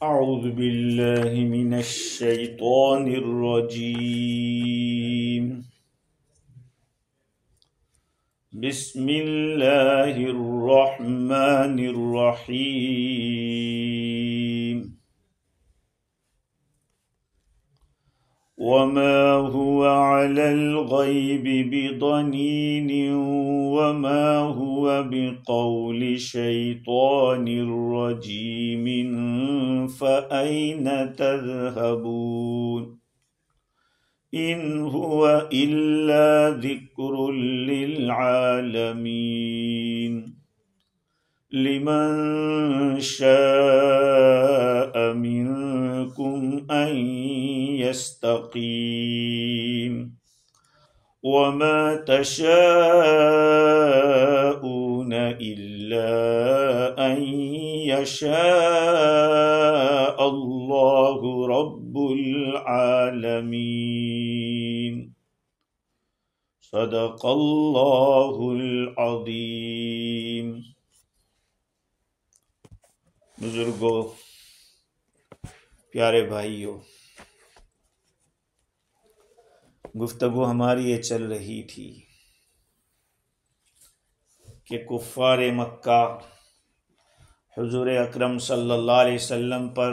أعوذ بالله من الشيطان الرجيم. بسم الله الرحمن الرحيم. وما هو على الغيب بضنين وما هو بقول شيطان رجيم فأين تذهبون إن هو إلا ذكر للعالمين لمن شاء منكم أن يستقيم وما تشاءون إلا أن يشاء الله رب العالمين. صدق اللہ العظیم. بزرگوں، پیارے بھائیوں، گفتگو ہماری یہ چل رہی تھی کہ کفار مکہ حضور اکرم صلی اللہ علیہ وسلم پر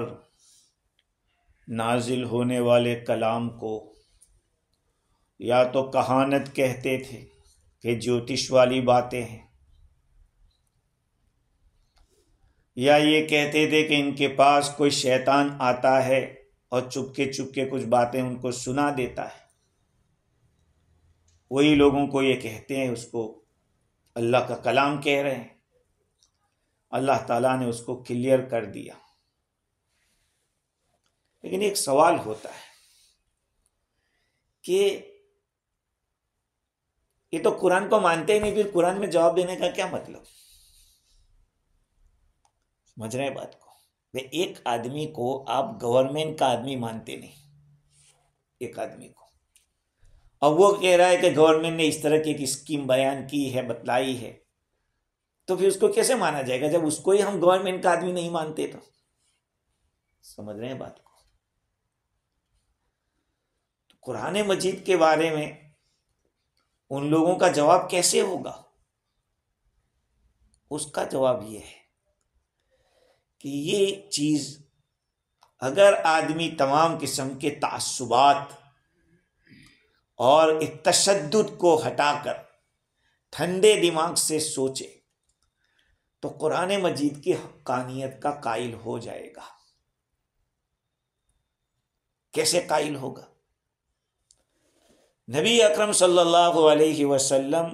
نازل ہونے والے کلام کو یا تو کہانت کہتے تھے کہ جوتش والی باتیں ہیں، یا یہ کہتے تھے کہ ان کے پاس کوئی شیطان آتا ہے اور چپکے چپکے کچھ باتیں ان کو سنا دیتا ہے. وہی لوگوں کو یہ کہتے ہیں، اس کو اللہ کا کلام کہہ رہے ہیں. اللہ تعالیٰ نے اس کو کلیئر کر دیا. لیکن ایک سوال ہوتا ہے کہ یہ تو قرآن کو مانتے ہی نہیں، پھر قرآن میں جواب دینے کا کیا مطلب؟ سمجھ رہے ہیں بات کو؟ ایک آدمی کو آپ گورنمنٹ کا آدمی مانتے نہیں، ایک آدمی کو، اور وہ کہہ رہا ہے کہ گورنمنٹ نے اس طرح کی ایک اسکیم بیان کی ہے، بتلائی ہے، تو پھر اس کو کیسے مانا جائے گا جب اس کو ہی ہم گورنمنٹ کا آدمی نہیں مانتے؟ تو سمجھ رہے ہیں بات کو؟ تو قرآن مجید کے بارے میں ان لوگوں کا جواب کیسے ہوگا؟ اس کا جواب یہ ہے کہ یہ چیز اگر آدمی تمام قسم کے تعصبات اور ایک تشدد کو ہٹا کر ٹھنڈے دماغ سے سوچے تو قرآن مجید کی حقانیت کا قائل ہو جائے گا. کیسے قائل ہوگا؟ نبی اکرم صلی اللہ علیہ وسلم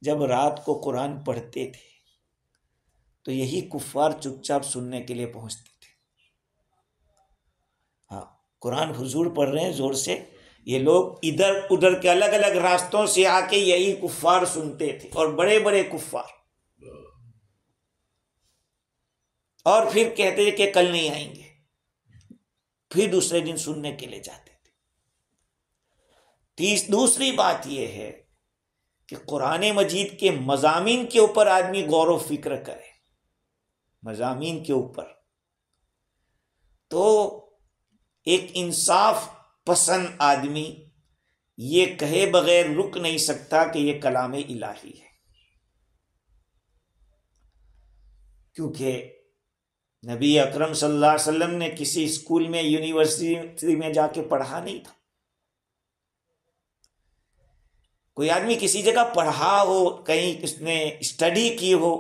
جب رات کو قرآن پڑھتے تھے تو یہی کفار چپ چاپ سننے کے لیے پہنچتے تھے. ہاں، قرآن حضور پڑھ رہے ہیں زور سے، یہ لوگ ادھر ادھر کے الگ الگ راستوں سے آ کے یہی کفار سنتے تھے، اور بڑے بڑے کفار، اور پھر کہتے تھے کہ کل نہیں آئیں گے، پھر دوسرے دن سننے کے لیے جاتے تھے. دوسری بات یہ ہے کہ قرآن مجید کے مضامین کے اوپر آدمی غور و فکر کرے، مضامین کے اوپر، تو ایک انصاف پسند آدمی یہ کہے بغیر رک نہیں سکتا کہ یہ کلام الہی ہے. کیونکہ نبی اکرم صلی اللہ علیہ وسلم نے کسی اسکول میں، یونیورسٹی میں جا کے پڑھا نہیں تھا. کوئی آدمی کسی جگہ پڑھا ہو، کہیں اس نے اسٹڈی کی ہو،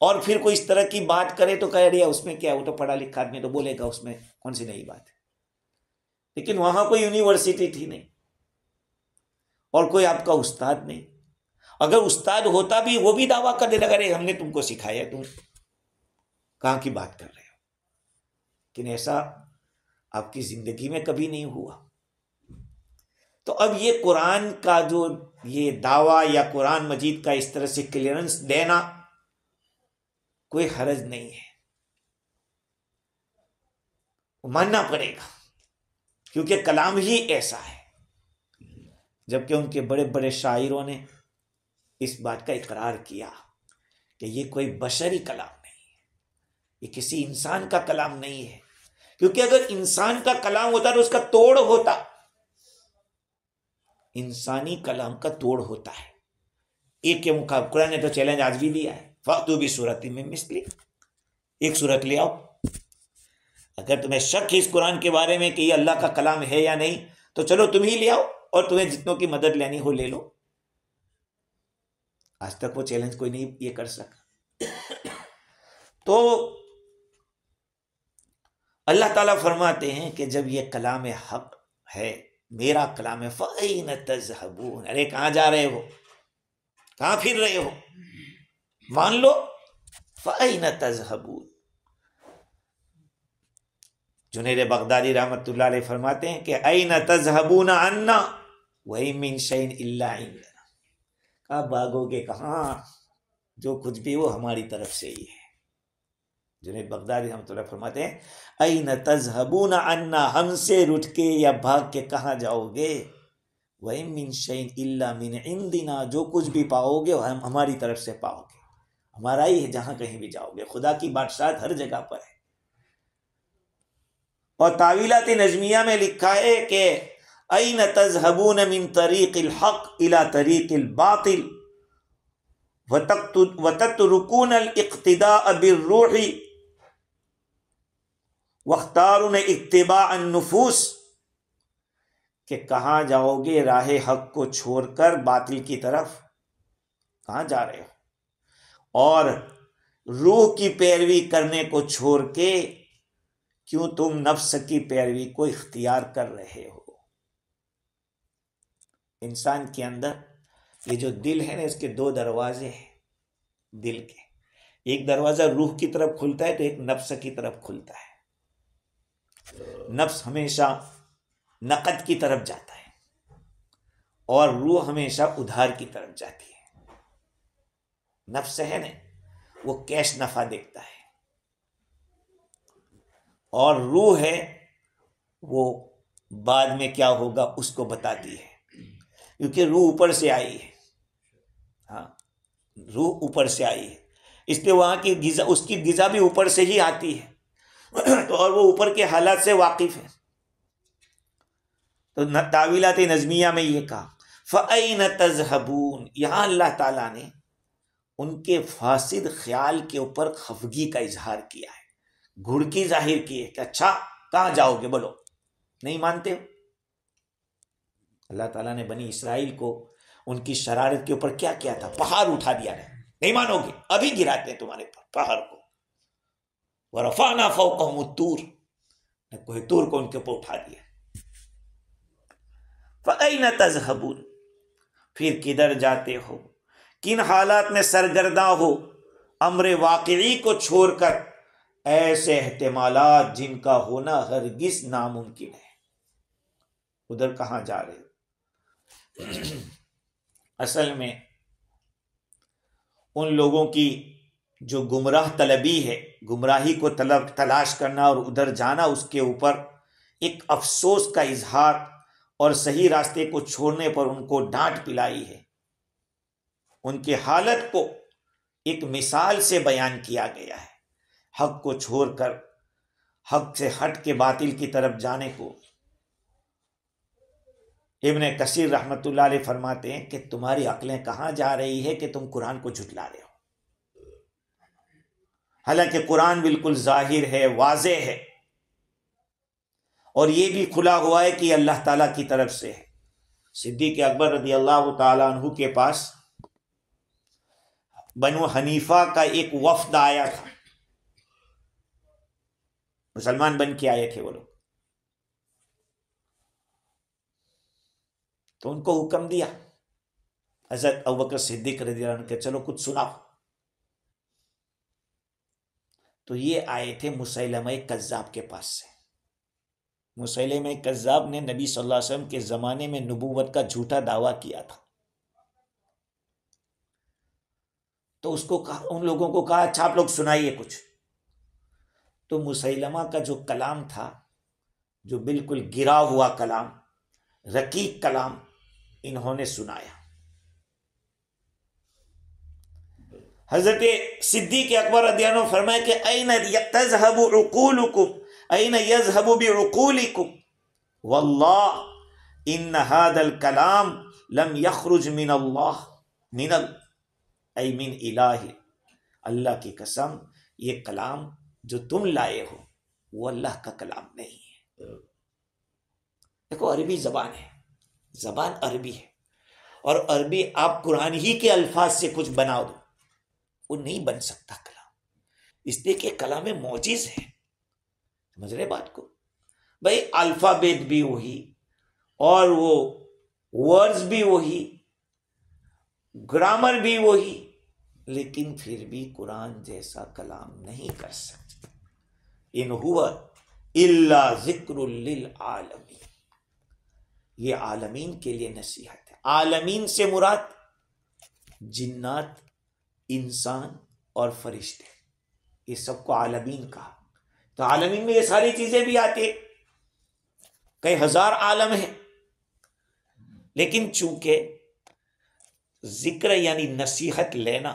اور پھر کوئی اس طرح کی بات کرے تو کہہ رہا اس میں کیا، وہ تو پڑھا لکھا آدمی تو بولے گا اس میں کون سی نئی بات ہے. لیکن وہاں کوئی یونیورسٹی تھی نہیں، اور کوئی آپ کا استاد نہیں. اگر استاد ہوتا بھی وہ بھی دعویٰ کر دیتا کہ ہم نے تم کو سکھایا، تم کہاں کی بات کر رہے ہو. لیکن ایسا آپ کی زندگی میں کبھی نہیں ہوا. تو اب یہ قرآن کا جو یہ دعویٰ یا قرآن مجید کا اس طرح سے کلیئرنس دینا کوئی حرج نہیں ہے، ماننا پڑے گا، کیونکہ کلام ہی ایسا ہے. جبکہ ان کے بڑے بڑے شاعروں نے اس بات کا اقرار کیا کہ یہ کوئی بشری کلام نہیں ہے، یہ کسی انسان کا کلام نہیں ہے، کیونکہ اگر انسان کا کلام ہوتا تو اس کا توڑ ہوتا. انسانی کلام کا توڑ ہوتا ہے. ایک کے مقابلے قرآن نے تو چیلنج آج بھی دیا ہے، فَأْتُوا بِسُورَةٍ مِّن مِّثْلِهِ، ایک سورت لے آؤ. اگر تمہیں شک ہے اس قرآن کے بارے میں کہ یہ اللہ کا کلام ہے یا نہیں تو چلو تم ہی لے آؤ، اور تمہیں جتنوں کی مدد لینی ہو لے لو. آج تک وہ چیلنج کوئی نہیں یہ کر سکا. تو اللہ تعالیٰ فرماتے ہیں کہ جب یہ کلام حق ہے، میرا کلام ہے، فَأَيْنَ تَذْهَبُونَ، ارے کہاں جا رہے ہو، کہاں پھر رہے ہو، مان لو. فَأَيْنَ تَذْهَبُونَ. جنید بغدادی رحمۃ اللہ علیہ فرماتے ہیں کہ أَيْنَ تَذْهَبُونَ عَنَّا وَإِن مِّن شَيْءٍ إِلَّا عِندَنَا. کہاں بھاگو گے، کہاں، جو کچھ بھی وہ ہماری طرف سے ہی ہے. جنید بغدادی رحمۃ اللہ فرماتے ہیں أَيْنَ تَذْهَبُونَ عَنَّا، ہم سے رٹ کے یا بھاگ کے کہاں جاؤ گے. وَإِن مِّن شَيْءٍ إِلَّا مِنْ عِندِنَا، جو کچھ بھی پاؤ گے وہ ہماری طرف سے پاؤ گے، ہمارا ہی ہے. جہاں کہیں بھی جاؤ گے، خدا کی بادشاہت ہر جگہ پر ہے. اور تعویلات نجمیہ میں لکھا ہے کہ أَيْنَ تَذْهَبُونَ مِن طَرِيقِ الْحَقِّ إِلَى طَرِيقِ الْبَاطِلِ وَتَتْرُكُونَ الْاِقْتِدَاءَ بِالرُّوحِ وَاخْتَارُونَ اتِّبَاعَ النُّفُوسِ، کہ کہاں جاؤ گے راہ حق کو چھوڑ کر باطل کی طرف، کہاں جا رہے ہو، اور روح کی پیروی کرنے کو چھوڑ کے کیوں تم نفس کی پیروی کو اختیار کر رہے ہو. انسان کے اندر یہ جو دل ہے نا، اس کے دو دروازے ہیں دل کے. ایک دروازہ روح کی طرف کھلتا ہے تو ایک نفس کی طرف کھلتا ہے. نفس ہمیشہ نقد کی طرف جاتا ہے اور روح ہمیشہ ادھار کی طرف جاتی ہے. نفس ہے نا، وہ کیش نفع دیکھتا ہے، اور روح ہے وہ بعد میں کیا ہوگا اس کو بتاتی ہے، کیونکہ روح اوپر سے آئی ہے. ہاں، روح اوپر سے آئی ہے، اس لیے وہاں کی غذا، اس کی غذا بھی اوپر سے ہی آتی ہے. تو اور وہ اوپر کے حالات سے واقف ہے. تو تعویلات نظمیہ میں یہ کہا فَأَيْنَ تَذْهَبُونَ، یہاں اللہ تعالیٰ نے ان کے فاسد خیال کے اوپر خفگی کا اظہار کیا ہے، گھڑکی ظاہر کی ہے کہ اچھا کہاں جاؤ گے، بولو نہیں مانتے ہو. اللہ تعالیٰ نے بنی اسرائیل کو ان کی شرارت کے اوپر کیا کیا تھا، پہاڑ اٹھا دیا ہے، نہیں مانو گے ابھی گراتے ہیں تمہارے پہاڑ کو. وَرَفَعْنَا فَوْقَهُمُ الطُّورَ، کوہ طور کو ان کے اوپر اٹھا دیا. فَأَيْنَ تَذْهَبُونَ، پھر کدھر جاتے ہو، کن حالات میں سرگرداں ہو امر واقعی کو چھوڑ کر ایسے احتمالات جن کا ہونا ہرگز ناممکن ہے، ادھر کہاں جا رہے ہو. اصل میں ان لوگوں کی جو گمراہ طلبی ہے، گمراہی کو تلاش کرنا اور ادھر جانا، اس کے اوپر ایک افسوس کا اظہار اور صحیح راستے کو چھوڑنے پر ان کو ڈانٹ پلائی ہے. ان کی حالت کو ایک مثال سے بیان کیا گیا ہے، حق کو چھوڑ کر حق سے ہٹ کے باطل کی طرف جانے کو. ابن کثیر رحمۃ اللہ علیہ فرماتے ہیں کہ تمہاری عقلیں کہاں جا رہی ہے کہ تم قرآن کو جھٹلا رہے ہو، حالانکہ قرآن بالکل ظاہر ہے، واضح ہے، اور یہ بھی کھلا ہوا ہے کہ اللہ تعالیٰ کی طرف سے ہے. صدیق اکبر رضی اللہ تعالیٰ عنہ کے پاس بنو حنیفہ کا ایک وفد آیا تھا، مسلمان بن کے آئے تھے وہ لوگ. تو ان کو حکم دیا حضرت ابوبکر صدیق رضی اللہ عنہ کہ چلو کچھ سناؤ. تو یہ آئے تھے مسیلمہ کذاب کے پاس سے. مسیلمہ کذاب نے نبی صلی اللہ علیہ وسلم کے زمانے میں نبوت کا جھوٹا دعویٰ کیا تھا. تو اس کو کہا، ان لوگوں کو کہا اچھا آپ لوگ سنائیے کچھ. تو مسیلمہ کا جو کلام تھا، جو بالکل گرا ہوا کلام، رقیق کلام، انہوں نے سنایا. حضرت صدیق اکبر رضی اللہ عنہ فرمائے کہ این تذهب عقولکم، أين يذهب بعقولكم والله إن هذا الكلام لم يخرج من الله أي من الہ، اللہ کی قسم یہ کلام جو تم لائے ہو وہ اللہ کا کلام نہیں ہے۔ دیکھو عربی زبان ہے، زبان عربی ہے، اور عربی آپ قرآن ہی کے الفاظ سے کچھ بنا دو وہ نہیں بن سکتا کلام، اس لیے کہ کلام معجز ہے۔ سمجھ رہے بات کو؟ بھائی الفابیٹ بھی وہی اور وہ ورڈز بھی وہی، گرامر بھی وہی، لیکن پھر بھی قرآن جیسا کلام نہیں کر سکتے۔ ان ہوا الا ذکر للعالمین، یہ عالمین کے لیے نصیحت ہے۔ عالمین سے مراد جنات، انسان اور فرشتے، یہ سب کو عالمین کہا۔ تو عالمین میں یہ ساری چیزیں بھی آتی، کئی ہزار عالم ہیں، لیکن چونکہ ذکر یعنی نصیحت لینا،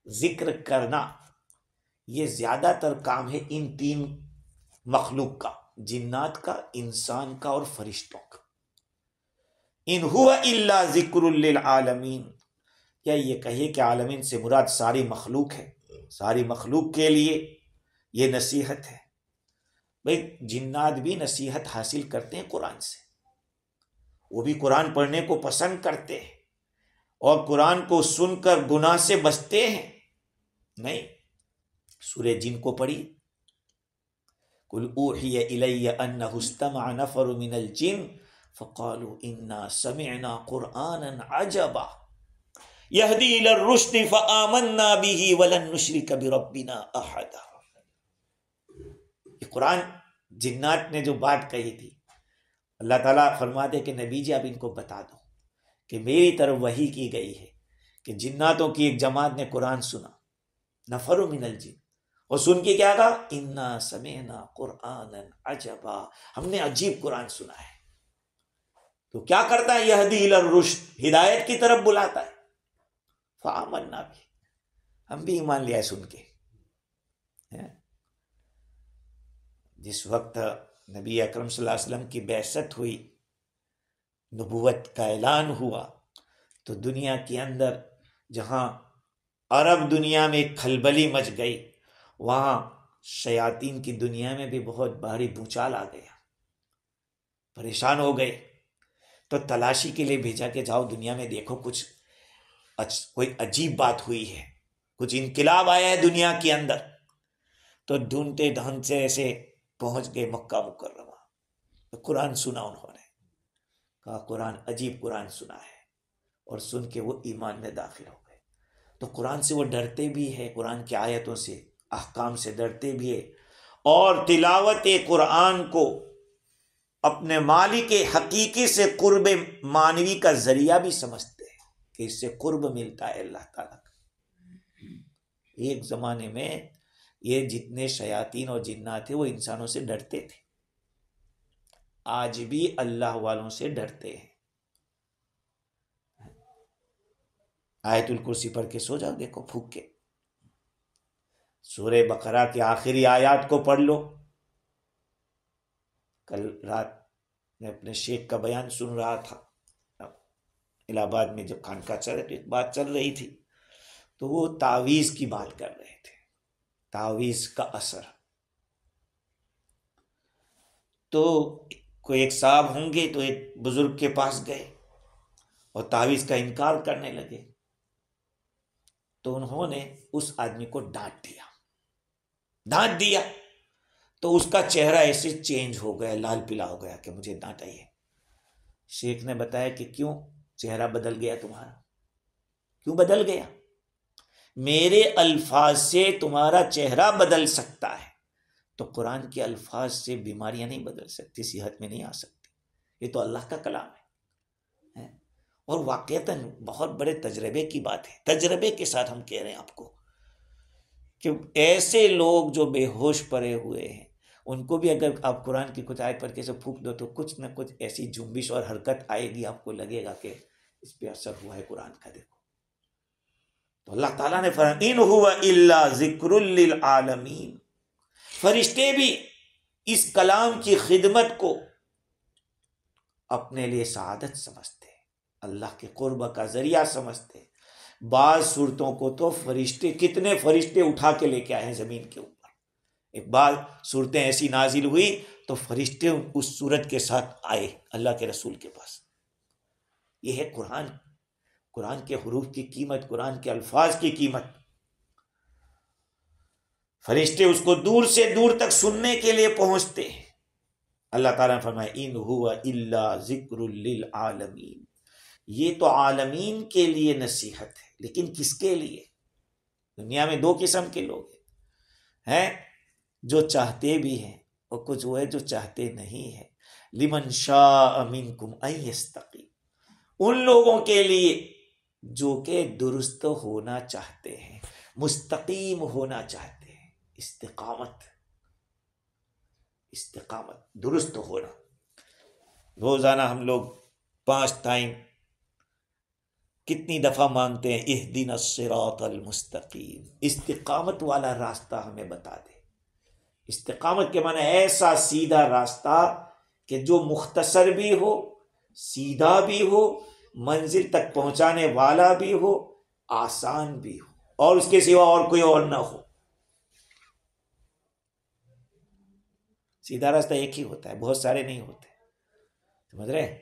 ذکر کرنا، یہ زیادہ تر کام ہے ان تین مخلوق کا، جنات کا، انسان کا اور فرشتوں کا۔ ان ہوا الا ذکر للعالمین، یا یہ کہے کہ عالمین سے مراد ساری مخلوق ہے، ساری مخلوق کے لیے یہ نصیحت ہے۔ بھئی جنات بھی نصیحت حاصل کرتے ہیں قرآن سے، وہ بھی قرآن پڑھنے کو پسند کرتے ہیں اور قرآن کو سن کر گناہ سے بچتے ہیں۔ نہیں، سورہ جن کو پڑھی، قل اوحی الی انہ استمع نفر من الجن فقالوا انا سمعنا قرآنا عجبا یہدی الی الرشد فآمنا به ولن نشرک بربنا احدا۔ یہ قرآن جنات نے جو بات کہی تھی، اللہ تعالیٰ فرماتے کہ نبی جی آپ ان کو بتا دو کہ میری طرف وحی کی گئی ہے کہ جناتوں کی ایک جماعت نے قرآن سنا، نفر من الجن، اور سن کے کیا کہا؟ انا سمعنا قرآنا عجبا، ہم نے عجیب قرآن سنا ہے۔ تو کیا کرتا ہے؟ یہدی الی الرشد، ہدایت کی طرف بلاتا ہے۔ فآمنا بھی، ہم بھی ایمان لیا سن کے۔ جس وقت نبی اکرم صلی اللہ علیہ وسلم کی بعثت ہوئی، نبوت کا اعلان ہوا، تو دنیا کے اندر جہاں عرب دنیا میں کھلبلی مچ گئی، وہاں شیاطین کی دنیا میں بھی بہت بھاری بھوچال آ گیا، پریشان ہو گئے۔ تو تلاشی کے لیے بھیجا کہ جاؤ دنیا میں دیکھو کچھ کوئی عجیب بات ہوئی ہے، کچھ انقلاب آیا ہے دنیا کے اندر۔ تو ڈھونڈتے ڈھونڈتے ایسے پہنچ گئے مکہ مکرمہ، تو قرآن سنا انہوں نے، کہا قرآن عجیب قرآن سنا ہے، اور سن کے وہ ایمان میں داخل ہو گئے۔ تو قرآن سے وہ ڈرتے بھی ہیں، قرآن کی آیتوں سے، احکام سے ڈرتے بھی ہیں، اور تلاوت قرآن کو اپنے مالک حقیقی سے قرب معنوی کا ذریعہ بھی سمجھتے ہیں کہ اس سے قرب ملتا ہے اللہ تعالیٰ کا۔ ایک زمانے میں یہ جتنے شیاطین اور جنات تھے وہ انسانوں سے ڈرتے تھے، آج بھی اللہ والوں سے ڈرتے ہیں۔ آیت الکرسی پڑھ کے سو جاؤ، دیکھو پھونک کے، سورہ بقرہ کی آخری آیات کو پڑھ لو۔ کل رات میں اپنے شیخ کا بیان سن رہا تھا، الہ آباد میں جب خانقاہ چل رہی ایک بات چل رہی تھی، تو وہ تعویذ کی بات کر رہے تھے، تعویذ کا اثر۔ تو کوئی ایک صاحب ہوں گے تو ایک بزرگ کے پاس گئے اور تعویذ کا انکار کرنے لگے، تو انہوں نے اس آدمی کو ڈانٹ دیا، تو اس کا چہرہ ایسے چینج ہو گیا، لال پیلا ہو گیا کہ مجھے ڈانٹا ہے۔ شیخ نے بتایا کہ کیوں چہرہ بدل گیا تمہارا؟ کیوں بدل گیا؟ میرے الفاظ سے تمہارا چہرہ بدل سکتا ہے، تو قرآن کے الفاظ سے بیماریاں نہیں بدل سکتی، صحت میں نہیں آ سکتی، یہ تو اللہ کا کلام ہے۔ اور واقعتاً بہت بڑے تجربے کی بات ہے، تجربے کے ساتھ ہم کہہ رہے ہیں آپ کو کہ ایسے لوگ جو بے ہوش پڑے ہوئے ہیں، ان کو بھی اگر آپ قرآن کی کچھ آیت پڑھ کے سے پھونک دو تو کچھ نہ کچھ ایسی جنبش اور حرکت آئے گی، آپ کو لگے گا کہ اس پہ اثر ہوا ہے قرآن کا۔ دیکھو تو اللہ تعالیٰ نے فرمایا ان ہوا الا ذکر للعالمین، فرشتے بھی اس کلام کی خدمت کو اپنے لیے سعادت سمجھتے، اللہ کے قرب کا ذریعہ سمجھتے۔ بعض صورتوں کو تو فرشتے، کتنے فرشتے اٹھا کے لے کے آئے ہیں زمین کے اوپر۔ ایک بعض صورتیں ایسی نازل ہوئی تو فرشتے اس صورت کے ساتھ آئے اللہ کے رسول کے پاس۔ یہ ہے قرآن، قرآن کے حروف کی قیمت، قرآن کے الفاظ کی قیمت۔ فرشتے اس کو دور سے دور تک سننے کے لیے پہنچتے ہیں۔ اللہ تعالیٰ نے فرمایا ان هو الا ذکر للعالمین، یہ تو عالمین کے لیے نصیحت ہے، لیکن کس کے لیے؟ دنیا میں دو قسم کے لوگ ہیں، جو چاہتے بھی ہیں اور کچھ وہ ہے جو چاہتے نہیں ہیں۔ لمن شاء منکم ان یستقیم، ان لوگوں کے لیے جو کہ درست ہونا چاہتے ہیں، مستقیم ہونا چاہتے ہیں، استقامت درست ہونا۔ روزانہ ہم لوگ 5 ٹائم کتنی دفعہ مانگتے ہیں اہدنا الصراط المستقیم، استقامت والا راستہ ہمیں بتا دے۔ استقامت کے معنی ایسا سیدھا راستہ کہ جو مختصر بھی ہو، سیدھا بھی ہو، منزل تک پہنچانے والا بھی ہو، آسان بھی ہو، اور اس کے سوا اور کوئی اور نہ ہو۔ سیدھا راستہ ایک ہی ہوتا ہے، بہت سارے نہیں ہوتے، سمجھ رہے ہیں؟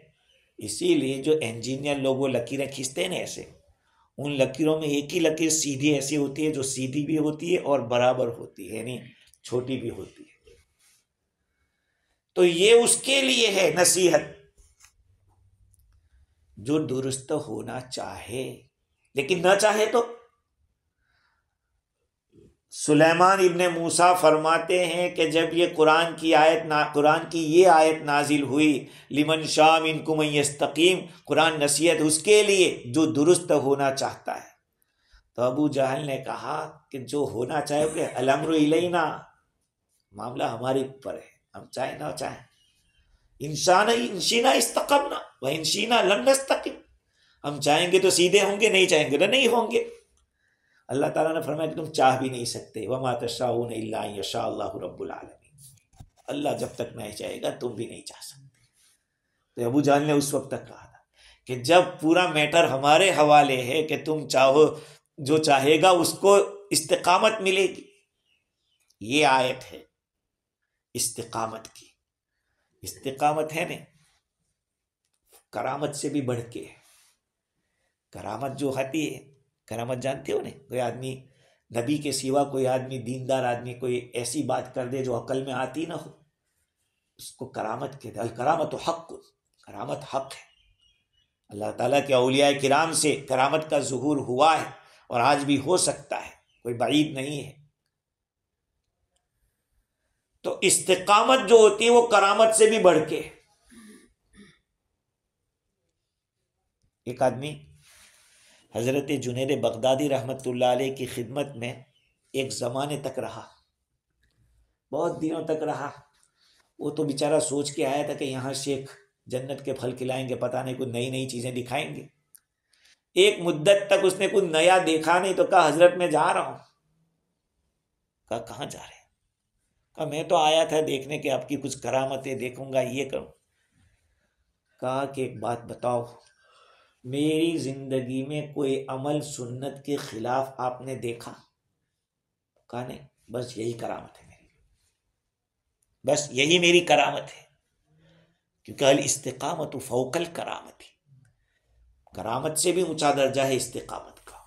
اسی لیے جو انجینئر لوگ وہ لکیریں کھینچتے ہیں نا ایسے، ان لکیروں میں ایک ہی لکیر سیدھی ایسی ہوتی ہے جو سیدھی بھی ہوتی ہے اور برابر ہوتی ہے، یعنی چھوٹی بھی ہوتی ہے۔ تو یہ اس کے لیے ہے نصیحت جو درست ہونا چاہے، لیکن نہ چاہے تو سلیمان ابن موسیٰ فرماتے ہیں کہ جب یہ قرآن کی یہ آیت نازل ہوئی لمن شاء منکم ان یستقیم، قرآن نصیحت اس کے لیے جو درست ہونا چاہتا ہے، تو ابو جہل نے کہا کہ جو ہونا چاہے کہ الامر الینا، معاملہ ہمارے اوپر ہے، ہم چاہیں نہ چاہیں، ان شئنا استقمنا وان شئنا لم نستقم، ہم چاہیں گے تو سیدھے ہوں گے، نہیں چاہیں گے تو نہیں ہوں گے۔ اللہ تعالیٰ نے فرمایا کہ تم چاہ بھی نہیں سکتے، وما تشاءون الا ان یشاء اللہ رب العالمین، اللہ جب تک نہیں چاہے گا تم بھی نہیں چاہ سکتے۔ تو ابو جہل نے اس وقت تک کہا تھا کہ جب پورا میٹر ہمارے حوالے ہے کہ تم چاہو، جو چاہے گا اس کو استقامت ملے گی۔ یہ آیت ہے استقامت کی، استقامت ہے نا، کرامت سے بھی بڑھ کے ہے۔ کرامت جو ہوتی ہے، کرامت جانتے ہو نا، کوئی آدمی نبی کے سوا کوئی آدمی، دیندار آدمی کوئی ایسی بات کر دے جو عقل میں آتی نہ ہو، اس کو کرامت کہتے ہیں۔ الکرامت حق، کرامت حق ہے۔ اللہ تعالیٰ کے اولیاء کرام سے کرامت کا ظہور ہوا ہے اور آج بھی ہو سکتا ہے، کوئی بعید نہیں ہے۔ تو استقامت جو ہوتی ہے وہ کرامت سے بھی بڑھ کے۔ ایک آدمی حضرت جنید بغدادی رحمت اللہ علیہ کی خدمت میں ایک زمانے تک رہا، بہت دنوں تک رہا۔ وہ تو بیچارہ سوچ کے آیا تھا کہ یہاں شیخ جنت کے پھل کھلائیں گے، پتہ نہیں کوئی نئی نئی چیزیں دکھائیں گے۔ ایک مدت تک اس نے کوئی نیا دیکھا نہیں، تو کہا حضرت میں جا رہا ہوں۔ کہا کہاں جا رہے ہیں؟ کہا میں تو آیا تھا دیکھنے کہ آپ کی کچھ کرامتیں دیکھوں گا، یہ کروں۔ کہا کہ ایک بات بتاؤ، میری زندگی میں کوئی عمل سنت کے خلاف آپ نے دیکھا؟ کہا نہیں، بس یہی کرامت ہے میری، بس یہی میری کرامت ہے، کیونکہ الاستقامت فوق الکرامت، کرامت سے بھی اونچا درجہ ہے استقامت کا۔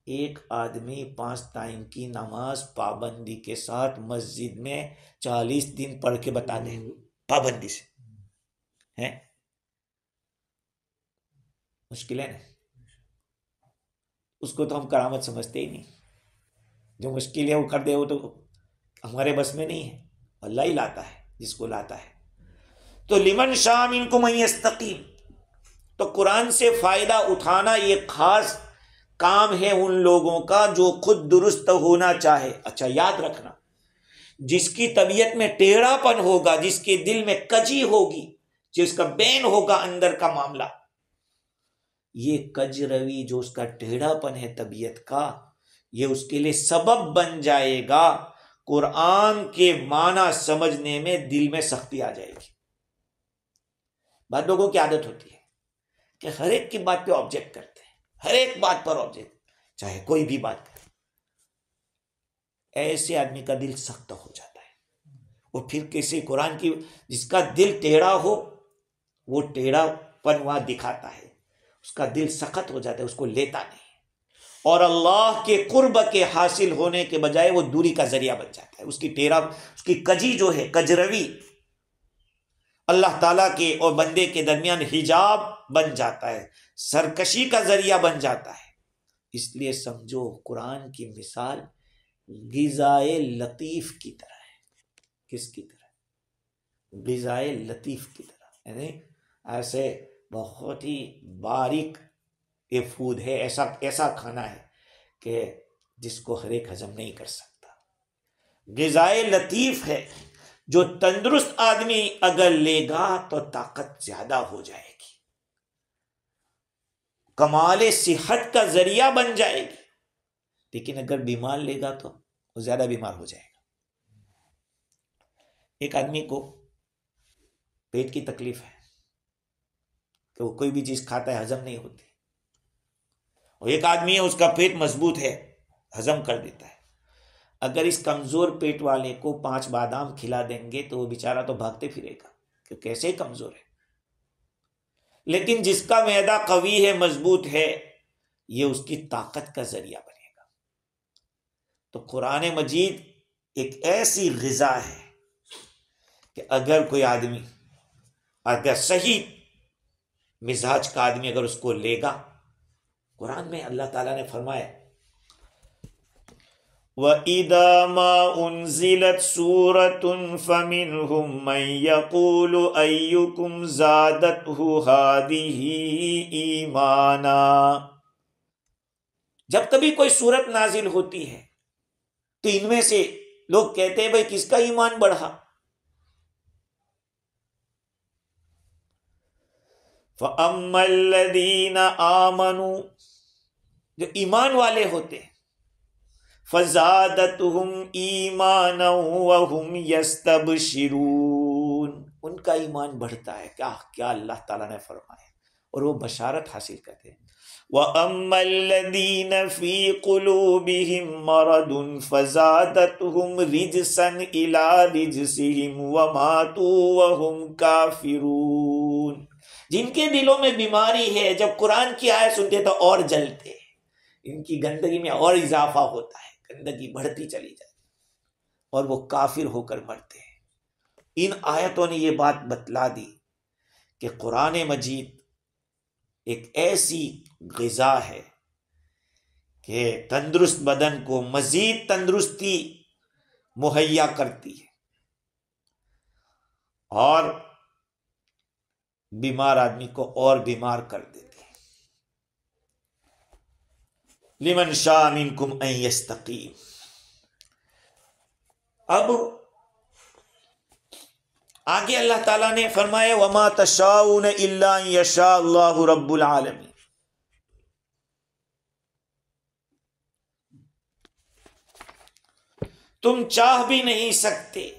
ایک آدمی 5 ٹائم کی نماز پابندی کے ساتھ مسجد میں 40 دن پڑھ کے بتا دیں، پابندی سے، ہے مشکل ہے نا؟ اس کو تو ہم کرامت سمجھتے ہی نہیں، جو مشکل ہے وہ کر دے، وہ تو ہمارے بس میں نہیں ہے، اللہ ہی لاتا ہے جس کو لاتا ہے۔ تو لمن شاء منکم ان یستقیم، تو قرآن سے فائدہ اٹھانا یہ خاص کام ہے ان لوگوں کا جو خود درست ہونا چاہے۔ اچھا یاد رکھنا، جس کی طبیعت میں ٹیڑھا پن ہوگا، جس کے دل میں کجی ہوگی، جس کا بین ہوگا اندر کا معاملہ، یہ کج روی جو اس کا ٹیڑھا پن ہے طبیعت کا، یہ اس کے لیے سبب بن جائے گا قرآن کے معنی سمجھنے میں دل میں سختی آ جائے گی. بعض لوگوں کی عادت ہوتی ہے کہ ہر ایک کی بات پہ آبجیکٹ کرتے ہیں، ہر ایک بات پر آبجیکٹ، چاہے کوئی بھی بات کرے. ایسے آدمی کا دل سخت ہو جاتا ہے. اور پھر کسی قرآن کی، جس کا دل ٹیڑھا ہو وہ ٹیڑھا پن وہاں دکھاتا ہے، اس کا دل سخت ہو جاتا ہے، اس کو لیتا نہیں، اور اللہ کے قرب کے حاصل ہونے کے بجائے وہ دوری کا ذریعہ بن جاتا ہے. اس کی ٹیڑھا، اس کی کجی جو ہے، کجروی، اللہ تعالیٰ کے اور بندے کے درمیان حجاب بن جاتا ہے، سرکشی کا ذریعہ بن جاتا ہے. اس لیے سمجھو قرآن کی مثال غذائے لطیف کی طرح ہے. کس کی طرح؟ غذائے لطیف کی طرح، یعنی ایسے بہت ہی باریک یہ فوڈ ہے، ایسا کھانا ہے کہ جس کو ہر ایک ہضم نہیں کر سکتا. غذائے لطیف ہے جو تندرست آدمی اگر لے گا تو طاقت زیادہ ہو جائے گی، کمال صحت کا ذریعہ بن جائے گی. لیکن اگر بیمار لے گا تو وہ زیادہ بیمار ہو جائے گا. ایک آدمی کو پیٹ کی تکلیف ہے کہ وہ کوئی بھی چیز کھاتا ہے ہضم نہیں ہوتی، اور ایک آدمی ہے اس کا پیٹ مضبوط ہے، ہضم کر دیتا ہے. اگر اس کمزور پیٹ والے کو 5 بادام کھلا دیں گے تو وہ بیچارہ تو بھاگتے پھرے گا کہ کیسے کمزور ہے. لیکن جس کا معدہ قوی ہے، مضبوط ہے، یہ اس کی طاقت کا ذریعہ بنے گا. تو قرآن مجید ایک ایسی غذا ہے کہ اگر کوئی آدمی، اگر صحیح مزاج کا آدمی اگر اس کو لے گا، قرآن میں اللہ تعالیٰ نے فرمایا وَإِذَا مَا أُنزِلَتْ سُورَةٌ فَمِنْهُمْ مَنْ يَقُولُ أَيُّكُمْ زَادَتْهُ هَٰذِهِ إِيمَانًا. جب کبھی کوئی سورت نازل ہوتی ہے تو ان میں سے لوگ کہتے ہیں بھئی کس کا ایمان بڑھا. فَأَمَّا الَّذِينَ آمَنُوا، جو ایمان والے ہوتے ہیں، فَزَادَتْهُمْ إِيمَانًا وَهُمْ يَسْتَبْشِرُونَ. ان کا ایمان بڑھتا ہے. کیا اللہ تعالیٰ نے فرمایا، اور وہ بشارت حاصل کرتے ہیں. وَأَمَّا الَّذِينَ فِي قُلُوبِهِمْ مَرَضٌ فَزَادَتْهُمْ رِجْسًا إِلَىٰ رِجْسِهِمْ وَمَاتُوا وَهُمْ كَافِرُونَ. جن کے دلوں میں بیماری ہے، جب قرآن کی آیت سنتے تو اور جلتے ہیں، ان کی گندگی میں اور اضافہ ہوتا ہے، گندگی بڑھتی چلی جاتی اور وہ کافر ہو کر مرتے ہیں. ان آیتوں نے یہ بات بتلا دی کہ قرآن مجید ایک ایسی غذا ہے کہ تندرست بدن کو مزید تندرستی مہیا کرتی ہے اور بیمار آدمی کو اور بیمار کر دیتی ہے. لمن شاء منکم ان یستقیم. اب آگے اللہ تعالیٰ نے فرمایا وما تشاؤون الا ان یشاء اللہ رب العالمین. تم چاہ بھی نہیں سکتے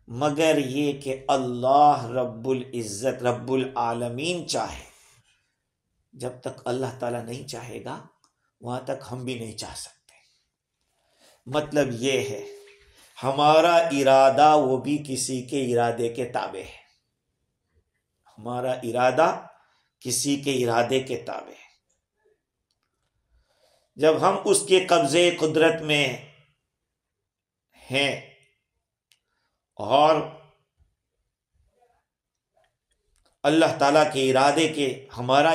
مگر یہ کہ اللہ رب العزت رب العالمین چاہے. جب تک اللہ تعالیٰ نہیں چاہے گا وہاں تک ہم بھی نہیں چاہ سکتے. مطلب یہ ہے ہمارا ارادہ وہ بھی کسی کے ارادے کے تابع ہے. ہمارا ارادہ کسی کے ارادے کے تابع ہے. جب ہم اس کے قبضے قدرت میں ہیں اور اللہ تعالیٰ کے ارادے کے ہمارا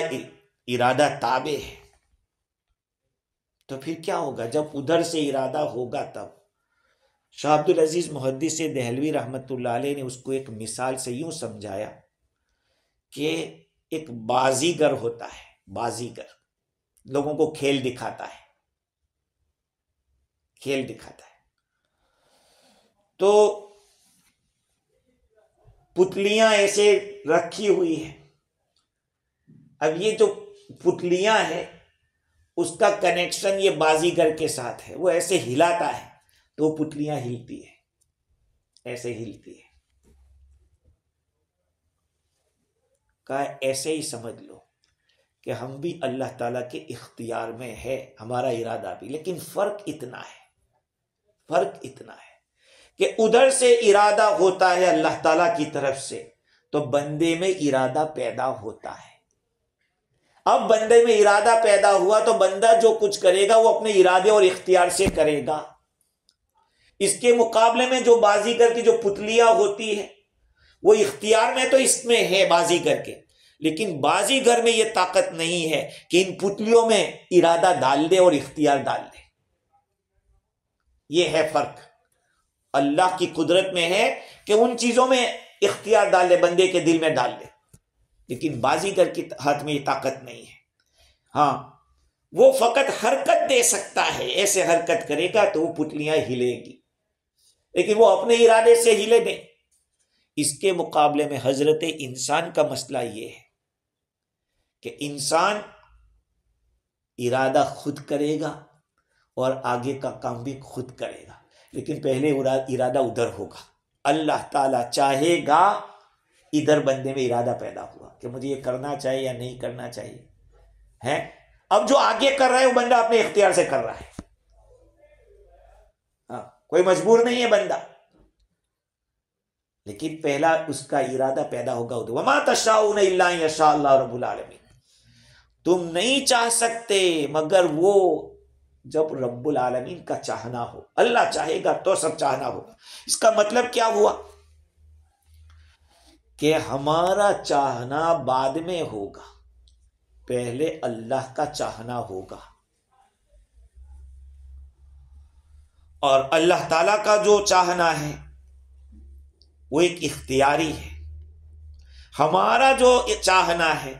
ارادہ تابع ہے تو پھر کیا ہوگا؟ جب ادھر سے ارادہ ہوگا تب. شاہ عبد العزیز محدث دہلوی رحمۃ اللہ علیہ نے اس کو ایک مثال سے یوں سمجھایا کہ ایک بازیگر ہوتا ہے، بازیگر لوگوں کو کھیل دکھاتا ہے، کھیل دکھاتا ہے. تو پتلیاں ایسے رکھی ہوئی ہیں. اب یہ جو پتلیاں ہیں اس کا کنیکشن یہ بازیگر کے ساتھ ہے. وہ ایسے ہلاتا ہے تو پتلیاں ہلتی ہے، ایسے ہلتی ہے. کہا ایسے ہی سمجھ لو کہ ہم بھی اللہ تعالیٰ کے اختیار میں ہے، ہمارا ارادہ بھی، لیکن فرق اتنا ہے کہ ادھر سے ارادہ ہوتا ہے اللہ تعالیٰ کی طرف سے تو بندے میں ارادہ پیدا ہوتا ہے. اب بندے میں ارادہ پیدا ہوا تو بندہ جو کچھ کرے گا وہ اپنے ارادے اور اختیار سے کرے گا. اس کے مقابلے میں جو بازیگر کی جو پتلیاں ہوتی ہے وہ اختیار میں تو اس میں ہے بازیگر کے، لیکن بازیگر میں یہ طاقت نہیں ہے کہ ان پتلیوں میں ارادہ ڈال دے اور اختیار ڈال دے. یہ ہے فرق. اللہ کی قدرت میں ہے کہ ان چیزوں میں اختیار ڈال دے، بندے کے دل میں ڈال دے، لیکن بازیگر کے ہاتھ میں یہ طاقت نہیں ہے. ہاں وہ فقط حرکت دے سکتا ہے، ایسے حرکت کرے گا تو وہ پتلیاں ہلے گی، لیکن وہ اپنے ارادے سے ہلے نہیں. اس کے مقابلے میں حضرت انسان کا مسئلہ یہ ہے کہ انسان ارادہ خود کرے گا اور آگے کا کام بھی خود کرے گا، لیکن پہلے ارادہ ادھر ہوگا. اللہ تعالیٰ چاہے گا، ادھر بندے میں ارادہ پیدا ہوا کہ مجھے یہ کرنا چاہیے یا نہیں کرنا چاہیے ہے. اب جو آگے کر رہا ہے وہ بندہ اپنے اختیار سے کر رہا ہے. ہاں کوئی مجبور نہیں ہے بندہ، لیکن پہلا اس کا ارادہ پیدا ہوگا ادھر. وما تشاؤون الا ان یشاء اللہ رب العالمین. تم نہیں چاہ سکتے مگر وہ جب رب العالمین کا چاہنا ہو. اللہ چاہے گا تو سب چاہنا ہوگا. اس کا مطلب کیا ہوا کہ ہمارا چاہنا بعد میں ہوگا، پہلے اللہ کا چاہنا ہوگا. اور اللہ تعالیٰ کا جو چاہنا ہے وہ ایک اختیاری ہے. ہمارا جو چاہنا ہے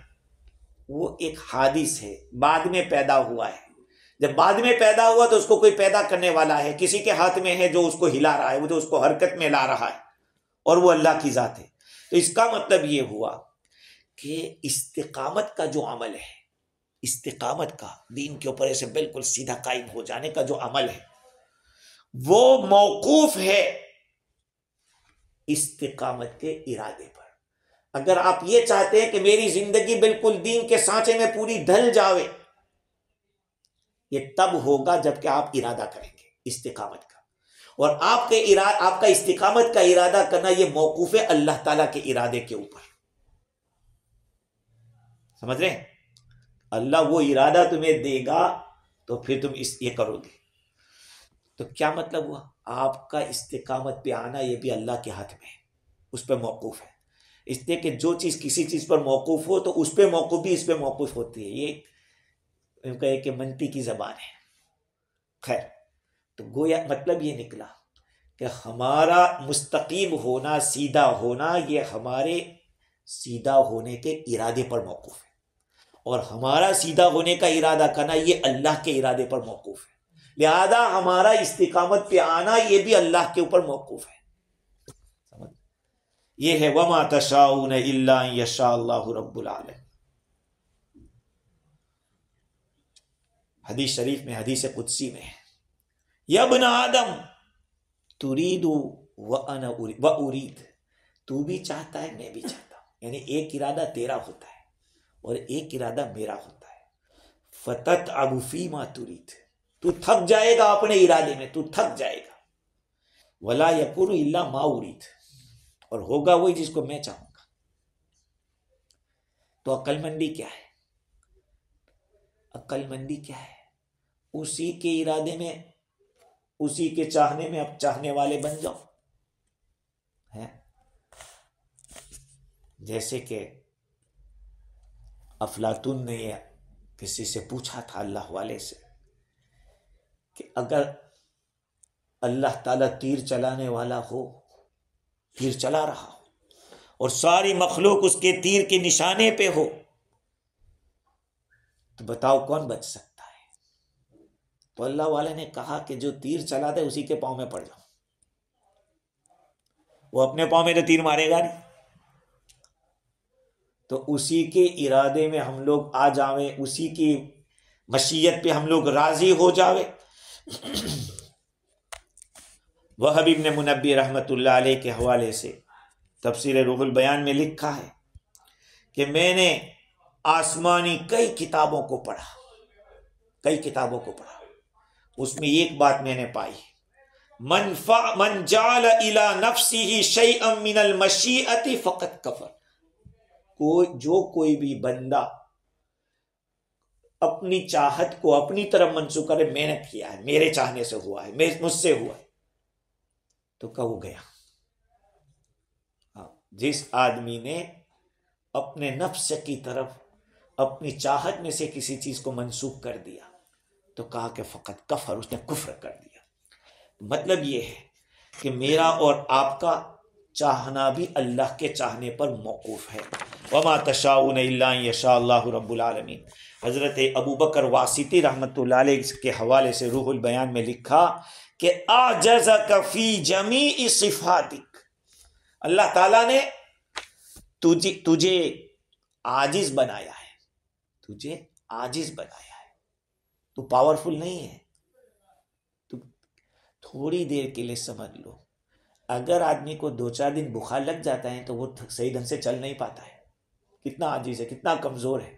وہ ایک حادث ہے، بعد میں پیدا ہوا ہے. جب بعد میں پیدا ہوا تو اس کو کوئی پیدا کرنے والا ہے، کسی کے ہاتھ میں ہے جو اس کو ہلا رہا ہے، وہ جو اس کو حرکت میں لا رہا ہے، اور وہ اللہ کی ذات ہے. تو اس کا مطلب یہ ہوا کہ استقامت کا جو عمل ہے، استقامت کا دین کے اوپر ایسے بالکل سیدھا قائم ہو جانے کا جو عمل ہے وہ موقوف ہے استقامت کے ارادے پر. اگر آپ یہ چاہتے ہیں کہ میری زندگی بالکل دین کے سانچے میں پوری ڈھل جاوے، یہ تب ہوگا جب کہ آپ ارادہ کریں گے استقامت کا. اور آپ کا استقامت کا ارادہ کرنا یہ موقوف ہے اللہ تعالیٰ کے ارادے کے اوپر. سمجھ رہے ہیں؟ اللہ وہ ارادہ تمہیں دے گا تو پھر تم یہ کرو گے. تو کیا مطلب ہوا؟ آپ کا استقامت پہ آنا یہ بھی اللہ کے ہاتھ میں ہے، اس پہ موقوف ہے. اس لیے کہ جو چیز کسی چیز پر موقوف ہو تو اس پہ موقوف بھی اس پہ موقوف ہوتی ہے. یہ کہے کہ منطقی کی زبان ہے. خیر، تو گویا مطلب یہ نکلا کہ ہمارا مستقیم ہونا، سیدھا ہونا، یہ ہمارے سیدھا ہونے کے ارادے پر موقوف ہے، اور ہمارا سیدھا ہونے کا ارادہ کرنا یہ اللہ کے ارادے پر موقوف ہے. لہذا ہمارا استقامت پہ آنا یہ بھی اللہ کے اوپر موقوف ہے. یہ ہے وما تشاؤون الا ان یشاء اللہ رب العالمین. حدیث شریف میں، حدیث قدسی میں ہے، یا ابن آدم ترید وانا ارید. تو بھی چاہتا ہے میں بھی چاہتا ہوں، یعنی ایک ارادہ تیرا ہوتا ہے اور ایک ارادہ میرا ہوتا ہے. فتتعب فیما ترید. تو تھک جائے گا اپنے ارادے میں، تو تھک جائے گا. ولا یکون الا ما ارید. اور ہوگا وہی جس کو میں چاہوں گا. تو عقل مندی کیا ہے؟ عقل مندی کیا ہے؟ اسی کے ارادے میں، اسی کے چاہنے میں اب چاہنے والے بن جاؤ. ہے جیسے کہ افلاطون نے کسی سے پوچھا تھا، اللہ والے سے، کہ اگر اللہ تعالیٰ تیر چلانے والا ہو، تیر چلا رہا ہو، اور ساری مخلوق اس کے تیر کے نشانے پہ ہو، تو بتاؤ کون بچ سکتا ہے؟ تو اللہ والے نے کہا کہ جو تیر چلا دے اسی کے پاؤں میں پڑ جاؤ. وہ اپنے پاؤں میں تو تیر مارے گا نہیں. تو اسی کے ارادے میں ہم لوگ آ جاویں، اسی کی مشیت پہ ہم لوگ راضی ہو جاویں، وہب ابن منبی رحمۃ اللہ علیہ کے حوالے سے تفسیر روح البیان میں لکھا ہے کہ میں نے آسمانی کئی کتابوں کو پڑھا، اس میں ایک بات میں نے پائی، من جعل الى نفسه شيئا من المشیئۃ فقد کفر، کوئی بھی بندہ اپنی چاہت کو اپنی طرف منسوخ کرے، میں نے کیا ہے، میرے چاہنے سے ہوا ہے، مجھ سے ہوا ہے، تو کہو گیا۔ جس آدمی نے اپنے نفس کی طرف اپنی چاہت میں سے کسی چیز کو منسوخ کر دیا تو کہا کہ فقط کفر، اس نے کفر کر دیا۔ مطلب یہ ہے کہ میرا اور آپ کا چاہنا بھی اللہ کے چاہنے پر موقوف ہے۔ وما تشاؤون الا ان یشاء اللہ رب العالمین۔ حضرت ابو بکر واسطی رحمۃ اللہ علیہ کے حوالے سے روح البیان میں لکھا کہ اعجزک فی جمیع صفاتک، اللہ تعالیٰ نے تجھے عاجز بنایا ہے، تو پاورفل نہیں ہے۔ تو تھوڑی دیر کے لیے سمجھ لو، اگر آدمی کو 2-4 دن بخار لگ جاتا ہے تو وہ صحیح ڈھنگ سے چل نہیں پاتا ہے، کتنا عاجز ہے، کتنا کمزور ہے۔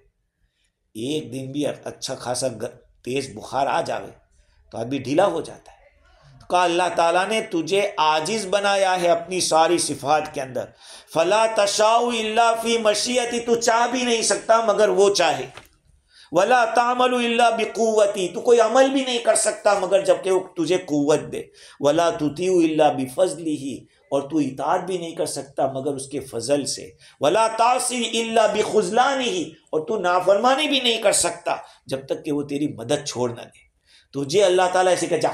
ایک دن بھی اچھا خاصا تیز بخار آ جاوے تو آدمی ڈھیلا ہو جاتا ہے۔ تو کہا اللہ تعالیٰ نے تجھے عاجز بنایا ہے اپنی ساری صفات کے اندر، فلا تشاء الا فی مشیتی، تو چاہ بھی نہیں سکتا مگر وہ چاہے، ولا تعمل الا بقوتی، تو کوئی عمل بھی نہیں کر سکتا مگر جب کہ وہ تجھے قوت دے، ولا تطیع الا بفضلہ، اور تو اطاعت بھی نہیں کر سکتا مگر اس کے فضل سے، ولا تعصی الا بخذلانہ، اور تو نافرمانی بھی نہیں کر سکتا جب تک کہ وہ تیری مدد چھوڑ نہ دے۔ تجھے اللہ تعالیٰ ایسے کہ جا،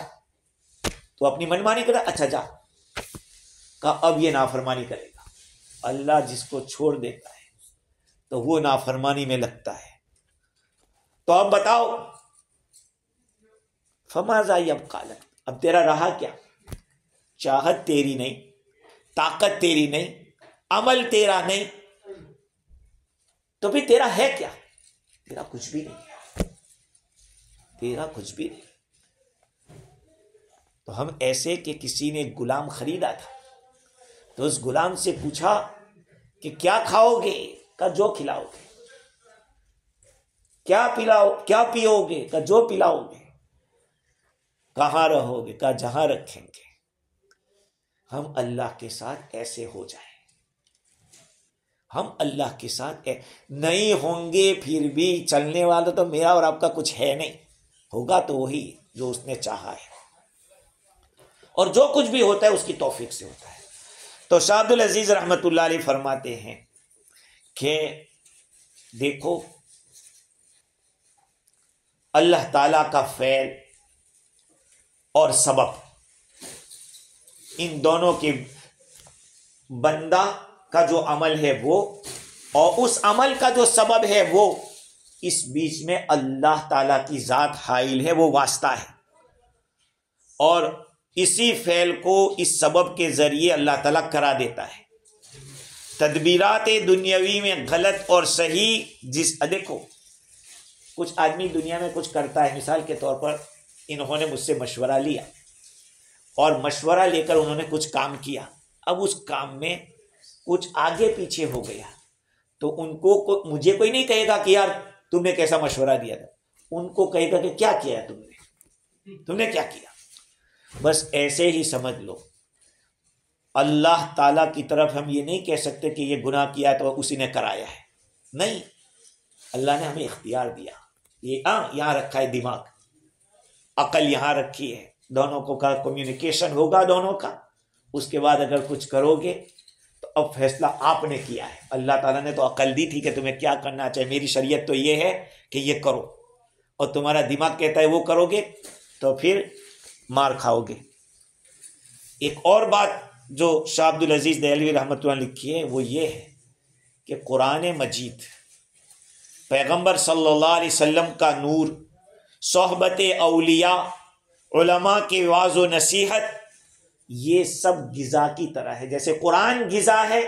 تو اپنی منمانی کرا، اچھا جا، کہا اب یہ نافرمانی کرے گا۔ اللہ جس کو چھوڑ دیتا ہے تو وہ نافرمانی میں لگتا ہے۔ تو اب بتاؤ، فماذا یبقی لک، اب تیرا رہا کیا؟ چاہت تیری نہیں، طاقت تیری نہیں، عمل تیرا نہیں، تو پھر تیرا ہے کیا؟ تیرا کچھ بھی نہیں، تو ہم ایسے کہ کسی نے غلام خریدا تھا تو اس غلام سے پوچھا کہ کیا کھاؤ گے؟ کہ جو کھلاؤ گے۔ کیا پیو گے؟ کہ جو پلاؤ گے۔ کہاں رہو گے؟ کہ جہاں رکھیں گے۔ ہم اللہ کے ساتھ ایسے ہو جائیں، ہم اللہ کے ساتھ نہیں ہوں گے پھر بھی چلنے والا تو میرا اور آپ کا کچھ ہے نہیں، ہوگا تو وہی جو اس نے چاہا ہے، اور جو کچھ بھی ہوتا ہے اس کی توفیق سے ہوتا ہے۔ تو شاہ عبد العزیز رحمۃ اللہ علیہ فرماتے ہیں کہ دیکھو، اللہ تعالیٰ کا فعل اور سبب، ان دونوں کے بندہ کا جو عمل ہے وہ، اور اس عمل کا جو سبب ہے وہ، اس بیچ میں اللہ تعالیٰ کی ذات حائل ہے، وہ واسطہ ہے، اور اسی فعل کو اس سبب کے ذریعے اللہ تعالیٰ کرا دیتا ہے۔ تدبیرات دنیاوی میں غلط اور صحیح، دیکھو کچھ آدمی دنیا میں کچھ کرتا ہے، مثال کے طور پر انہوں نے مجھ سے مشورہ لیا اور مشورہ لے کر انہوں نے کچھ کام کیا، اب اس کام میں کچھ آگے پیچھے ہو گیا تو ان کو مجھے کوئی نہیں کہے گا کہ یار تم نے کیسا مشورہ دیا تھا، ان کو کہے گا کہ کیا کیا تم نے کیا کیا۔ بس ایسے ہی سمجھ لو، اللہ تعالیٰ کی طرف ہم یہ نہیں کہہ سکتے کہ یہ گناہ کیا تو اسی نے کرایا ہے، نہیں، اللہ نے ہمیں اختیار دیا، یہ یہاں رکھا ہے دماغ، عقل یہاں رکھی ہے، دونوں کو کا کمیونیکیشن ہوگا دونوں کا، اس کے بعد اگر کچھ کرو گے تو اب فیصلہ آپ نے کیا ہے۔ اللہ تعالیٰ نے تو عقل دی تھی کہ تمہیں کیا کرنا چاہیے، میری شریعت تو یہ ہے کہ یہ کرو، اور تمہارا دماغ کہتا ہے وہ کرو گے تو پھر مار کھاؤ گے۔ ایک اور بات جو شاہ عبد العزیز دہلوی رحمۃ اللہ لکھی ہے وہ یہ ہے کہ قرآن مجید، پیغمبر صلی اللہ علیہ وسلم کا نور، صحبت اولیاء، علماء کی وعظ و نصیحت، یہ سب غذا کی طرح ہے۔ جیسے قرآن غذا ہے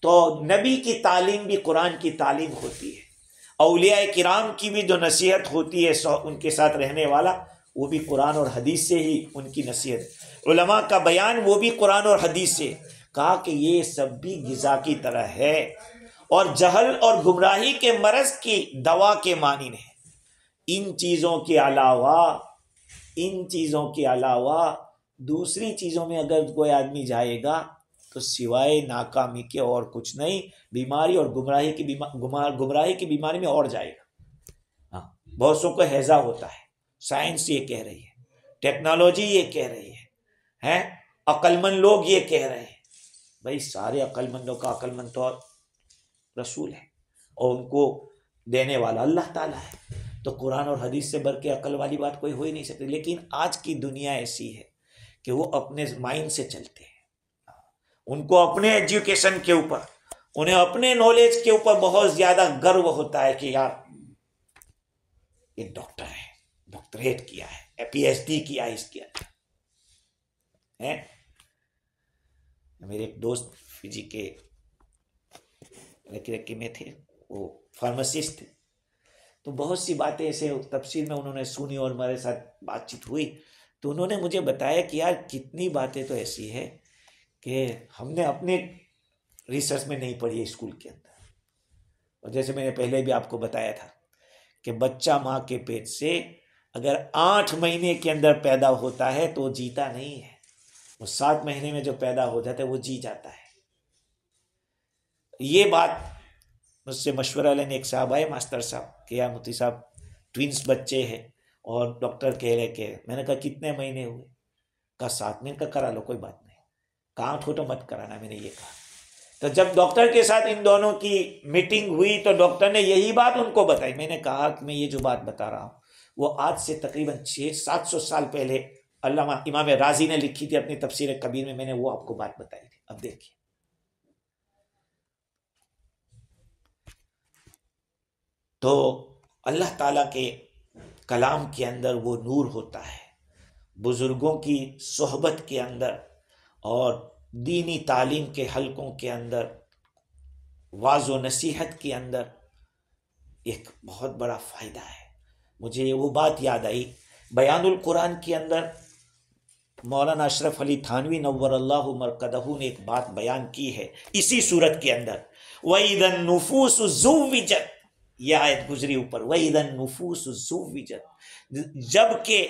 تو نبی کی تعلیم بھی قرآن کی تعلیم ہوتی ہے، اولیاء کرام کی بھی جو نصیحت ہوتی ہے ان کے ساتھ رہنے والا، وہ بھی قرآن اور حدیث سے ہی ان کی نصیحت، علماء کا بیان وہ بھی قرآن اور حدیث سے، کہا کہ یہ سب بھی غذا کی طرح ہے اور جہل اور گمراہی کے مرض کی دوا کے مانند ہے۔ ان چیزوں کے علاوہ دوسری چیزوں میں اگر کوئی آدمی جائے گا تو سوائے ناکامی کے اور کچھ نہیں، بیماری اور گمراہی کی بیماری میں اور جائے گا۔ ہاں، بہت سو کو ہیضہ ہوتا ہے، سائنس یہ کہہ رہی ہے، ٹیکنالوجی یہ کہہ رہی ہے، عقل مند لوگ یہ کہہ رہے ہیں۔ بھائی سارے عقل مندوں کا عقل مند تو رسول ہے اور ان کو دینے والا اللہ تعالیٰ ہے، تو قرآن اور حدیث سے بڑھ کے عقل والی بات کوئی ہو ہی نہیں سکتی۔ لیکن آج کی دنیا ایسی ہے کہ وہ اپنے مائنڈ سے چلتے ہیں، ان کو اپنے ایجوکیشن کے اوپر، انہیں اپنے نالج کے اوپر بہت زیادہ گرو ہوتا ہے کہ یار یہ ڈاکٹر ہے، ڈاکٹریٹ کیا ہے، پی ایچ ڈی کیا ہے اس کے اندر۔ میرے ایک دوست فجی کے رکی میں تھے، وہ فارماسسٹ تھے، تو بہت سی باتیں ایسے تفصیل میں انہوں نے سنی اور ہمارے ساتھ بات چیت ہوئی، تو انہوں نے مجھے بتایا کہ یار کتنی باتیں تو ایسی ہے کہ ہم نے اپنے ریسرچ میں نہیں پڑھی ہے اسکول کے اندر۔ اور جیسے میں نے پہلے بھی آپ کو بتایا تھا کہ بچہ ماں کے پیٹ سے اگر 8 مہینے کے اندر پیدا ہوتا ہے تو وہ جیتا نہیں ہے، وہ 7 مہینے میں جو پیدا ہو جاتا ہے وہ جی جاتا ہے۔ یہ بات مجھ سے مشورہ لینے ایک صاحب آئے، ماسٹر صاحب، کہ یا مفتی صاحب ٹوینس بچے ہیں اور ڈاکٹر کہہ رہے کہ، میں نے کہا کتنے مہینے ہوئے؟ کہا 7 مہینے کا، کرا لو کوئی بات نہیں، کہاں ٹھوٹو مت کرانا، میں نے یہ کہا۔ تو جب ڈاکٹر کے ساتھ ان دونوں کی میٹنگ ہوئی تو ڈاکٹر نے یہی بات ان کو بتائی۔ میں نے کہا کہ میں یہ جو بات بتا رہا ہوں وہ آج سے تقریباً 600-700 سال پہلے علامہ امام رازی نے لکھی تھی اپنی تفسیر کبیر میں نے وہ آپ کو بات بتائی تھی۔ اب دیکھیے، تو اللہ تعالیٰ کے کلام کے اندر وہ نور ہوتا ہے، بزرگوں کی صحبت کے اندر اور دینی تعلیم کے حلقوں کے اندر، واعظ و نصیحت کے اندر ایک بہت بڑا فائدہ ہے۔ مجھے وہ بات یاد آئی، بیان القرآن کے اندر مولانا اشرف علی تھانوی نور اللہ مرقدہ نے ایک بات بیان کی ہے اسی صورت کے اندر، وَإِذَا النُّفُوسُ زُوِّجَتْ، یہ آیت گزری اوپر، وَإِذَا النُّفُوسُ زُوِّجَتْ، جب کہ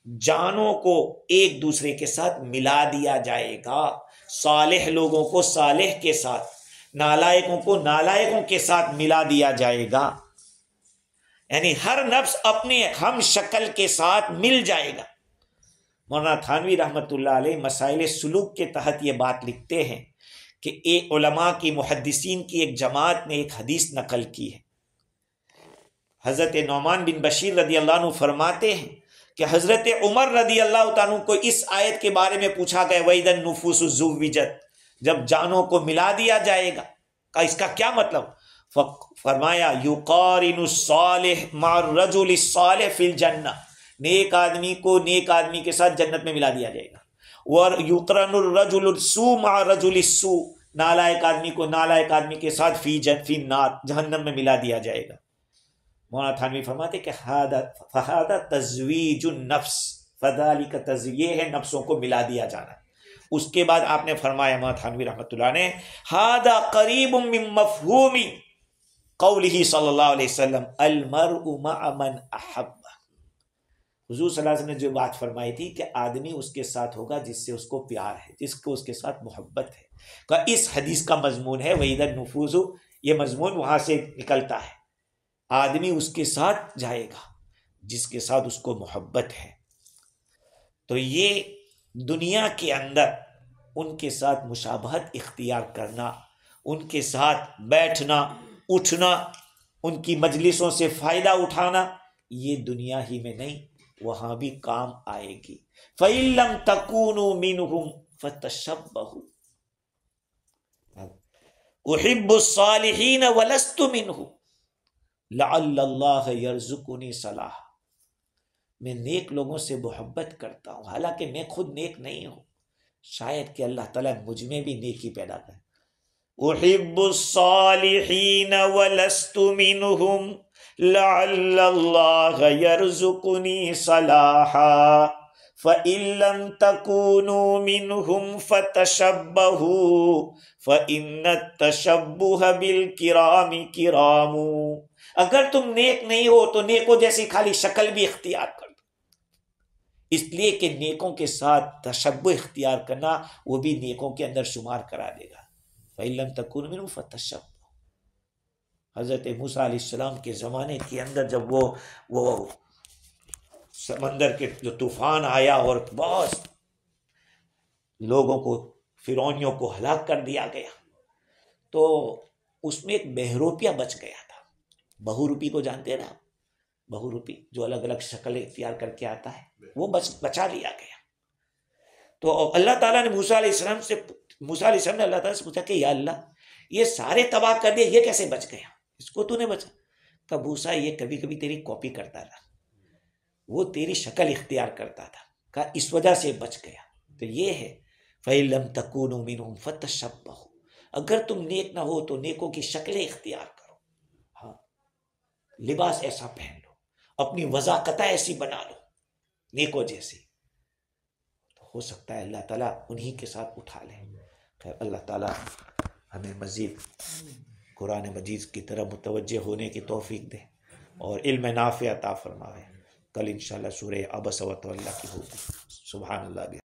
جانوں کو ایک دوسرے کے ساتھ ملا دیا جائے گا، صالح لوگوں کو صالح کے ساتھ، نالائقوں کو نالائقوں کے ساتھ ملا دیا جائے گا، یعنی ہر نفس اپنے ہم شکل کے ساتھ مل جائے گا۔ مولانا تھانوی رحمۃ اللہ علیہ مسائل سلوک کے تحت یہ بات لکھتے ہیں کہ ایک علماء کی، محدثین کی ایک جماعت نے ایک حدیث نقل کی ہے۔ حضرت نعمان بن بشیر رضی اللہ عنہ فرماتے ہیں کہ حضرت عمر رضی اللہ عنہ کو اس آیت کے بارے میں پوچھا گیا، وَإِذَا النُّفُوسُ زُوِّجَتْ، جب جانوں کو ملا دیا جائے گا، کہ اس کا کیا مطلب؟ فرمایا یقارن الصالح مع الرجل الصالح فی الجنہ، نیک آدمی کو نیک آدمی کے ساتھ جنت میں ملا دیا جائے گا، وَيُقْرَنُ الرَّجُلُ السُّوءَ مع الرَّجُلِ السُّوء، نالائق آدمی کو نالائق آدمی کے ساتھ فی النار، جہنم میں ملا دیا جائے گا۔ مولانا تھانوی فرماتے کہ فَهَذَا تَزْوِيجُ النَّفْسِ، فَذَلِكَ تَزْوِیجُ ہے نفسوں کو ملا دیا جانا۔ اس کے بعد آپ نے فرمایا مولانا تھانوی رحمۃ اللہ نے، هَذَا قَرِيبٌ مِّن مَفْهُومِ قَوْلِهِ صلی اللہ علیہ وسلم الْمَرْءُ مَعَ مَنْ أَحَبَّ۔ حضور صلی اللہ علیہ وسلم نے جو بات فرمائی تھی کہ آدمی اس کے ساتھ ہوگا جس سے اس کو پیار ہے، جس کو اس کے ساتھ محبت ہے، کہ اس حدیث کا مضمون ہے وَإِذَا النُّفُوسُ، یہ مضمون وہاں سے نکلتا ہے، آدمی اس کے ساتھ جائے گا جس کے ساتھ اس کو محبت ہے۔ تو یہ دنیا کے اندر ان کے ساتھ مشابہت اختیار کرنا، ان کے ساتھ بیٹھنا اٹھنا، ان کی مجلسوں سے فائدہ اٹھانا، یہ دنیا ہی میں نہیں وہاں بھی کام آئے گی۔ فَإِن لَّمْ تَكُونُوا مِنْهُمْ فَتَشَبَّهُوا، أُحِبُّ الصَّالِحِينَ وَلَسْتُ مِنْهُمْ لَعَلَّ اللَّهَ يَرْزُقُنِي صَلَاحًا، میں نیک لوگوں سے محبت کرتا ہوں حالانکہ میں خود نیک نہیں ہوں، شاید کہ اللہ تعالیٰ مجھ میں بھی نیکی پیدا کرے۔ احب الصالحین ولست منہم، لعل اللہ یرزقنی صلاحا فإن لم تكونوا منهم فتشبهوا فإن التشبه بالکرام کرام. اگر تم نیک نہیں ہو تو نیکوں جیسی خالی شکل بھی اختیار کر دو، اس لیے کہ نیکوں کے ساتھ تشبہ اختیار کرنا وہ بھی نیکوں کے اندر شمار کرا دے گا. فإن لم تكونوا منهم فتشبهوا. حضرت موسیٰ علیہ السلام کے زمانے کے اندر جب وہ سمندر کے جو طوفان آیا اور بہت لوگوں کو، فرعونیوں کو ہلاک کر دیا گیا، تو اس میں ایک بہروپیہ بچ گیا تھا. بہوروپی کو جانتے ہیں نا، بہوروپی جو الگ الگ شکل اختیار کر کے آتا ہے، وہ بچا لیا گیا. تو اللہ تعالیٰ نے موسیٰ علیہ السلام نے اللہ تعالیٰ سے پوچھا کہ یا اللہ، یہ سارے تباہ کر دیا، یہ کیسے بچ گیا؟ اس کو تو نے بچا. کہ موسیٰ یہ کبھی کبھی تیری کاپی کرتا تھا، وہ تیری شکل اختیار کرتا تھا، کہ اس وجہ سے بچ گیا. تو یہ ہے فَإِن لَمْ تَكُونُوا مِنْهُمْ فَتَشَبَّهُوا. اگر تم نیک نہ ہو تو نیکوں کی شکلیں اختیار کرو. ہاں، لباس ایسا پہن لو، اپنی وضاقتیں ایسی بنا لو نیکوں جیسی، تو ہو سکتا ہے اللہ تعالیٰ انہی کے ساتھ اٹھا لے. خیر، اللہ تعالیٰ ہمیں مزید قرآن مجید کی طرف متوجہ ہونے کی توفیق دے اور علم نافع عطا فرمائے. کل انشاءاللہ سورہ عبس و تولی کی ہوگی. سبحان اللہ.